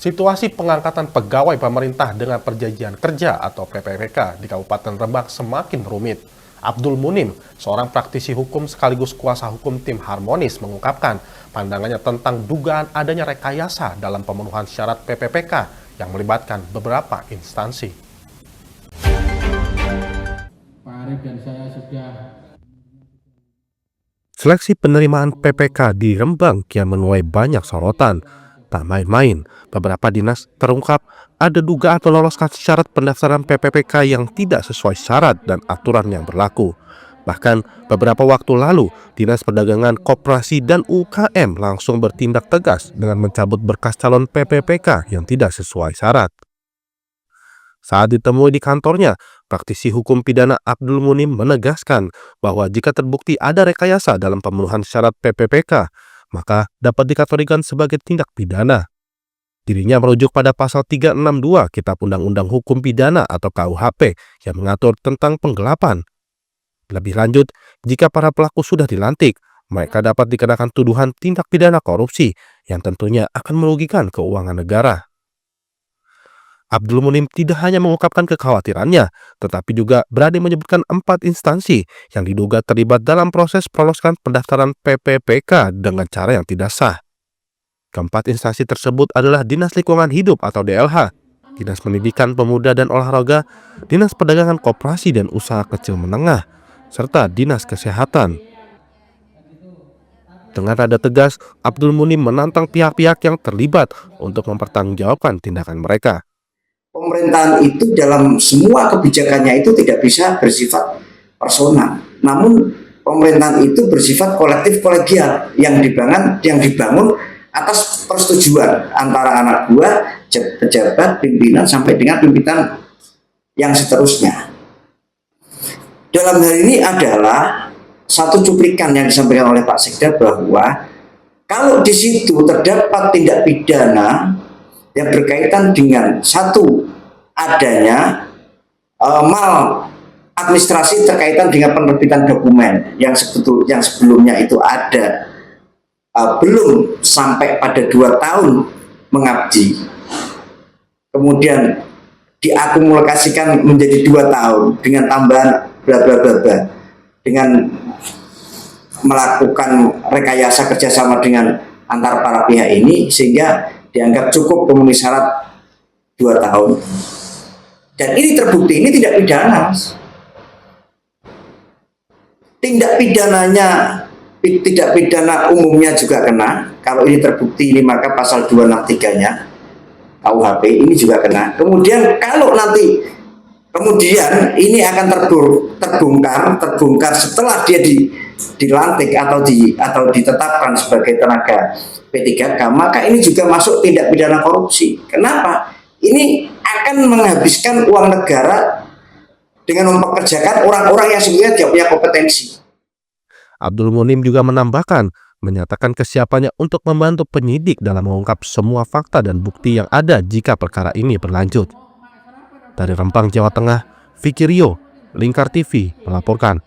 Situasi pengangkatan pegawai pemerintah dengan perjanjian kerja atau PPPK di Kabupaten Rembang semakin rumit. Abdul Munim, seorang praktisi hukum sekaligus kuasa hukum tim Harmonis, mengungkapkan pandangannya tentang dugaan adanya rekayasa dalam pemenuhan syarat PPPK yang melibatkan beberapa instansi. Pak Arief dan saya sudah. Seleksi penerimaan PPK di Rembang kian menuai banyak sorotan. Tak main-main, beberapa dinas terungkap ada dugaan meloloskan syarat pendaftaran PPPK yang tidak sesuai syarat dan aturan yang berlaku. Bahkan beberapa waktu lalu, Dinas Perdagangan, Koperasi, dan UKM langsung bertindak tegas dengan mencabut berkas calon PPPK yang tidak sesuai syarat. Saat ditemui di kantornya, praktisi hukum pidana Abdul Munim menegaskan bahwa jika terbukti ada rekayasa dalam pemenuhan syarat PPPK, maka dapat dikategorikan sebagai tindak pidana. Dirinya merujuk pada pasal 362 Kitab Undang-Undang Hukum Pidana atau KUHP yang mengatur tentang penggelapan. Lebih lanjut, jika para pelaku sudah dilantik, mereka dapat dikenakan tuduhan tindak pidana korupsi yang tentunya akan merugikan keuangan negara. Abdul Munim tidak hanya mengungkapkan kekhawatirannya, tetapi juga berani menyebutkan 4 instansi yang diduga terlibat dalam proses proloskan pendaftaran PPPK dengan cara yang tidak sah. Keempat instansi tersebut adalah Dinas Lingkungan Hidup atau DLH, Dinas Pendidikan Pemuda dan Olahraga, Dinas Perdagangan Koperasi dan Usaha Kecil Menengah, serta Dinas Kesehatan. Dengan nada tegas, Abdul Munim menantang pihak-pihak yang terlibat untuk mempertanggungjawabkan tindakan mereka. Pemerintahan itu dalam semua kebijakannya itu tidak bisa bersifat personal, namun pemerintahan itu bersifat kolektif kolegial yang dibangun atas persetujuan antara anak buah, pejabat, pimpinan sampai dengan pimpinan yang seterusnya. Dalam hal ini adalah satu cuplikan yang disampaikan oleh Pak Sekda bahwa kalau di situ terdapat tindak pidana yang berkaitan dengan satu adanya mal administrasi terkaitan dengan penerbitan dokumen yang sebelumnya itu ada belum sampai pada 2 tahun mengabdi, kemudian diakumulasikan menjadi 2 tahun dengan tambahan bla bla bla bla, dengan melakukan rekayasa kerjasama dengan antar para pihak ini sehingga dianggap cukup memenuhi syarat 2 tahun. Dan ini terbukti, ini tidak pidana, Mas. Tindak pidana umumnya juga kena. Kalau ini terbukti, ini maka pasal 263-nya KUHP ini juga kena. Kemudian kalau nanti ini akan terbongkar setelah dia dilantik atau ditetapkan sebagai tenaga P3K, maka ini juga masuk tindak pidana korupsi. Kenapa? Ini akan menghabiskan uang negara dengan mempekerjakan orang-orang yang sebenarnya tidak punya kompetensi. Abdul Munim juga menyatakan kesiapannya untuk membantu penyidik dalam mengungkap semua fakta dan bukti yang ada jika perkara ini berlanjut. Dari Rembang, Jawa Tengah, Vicky Rio, Lingkar TV melaporkan.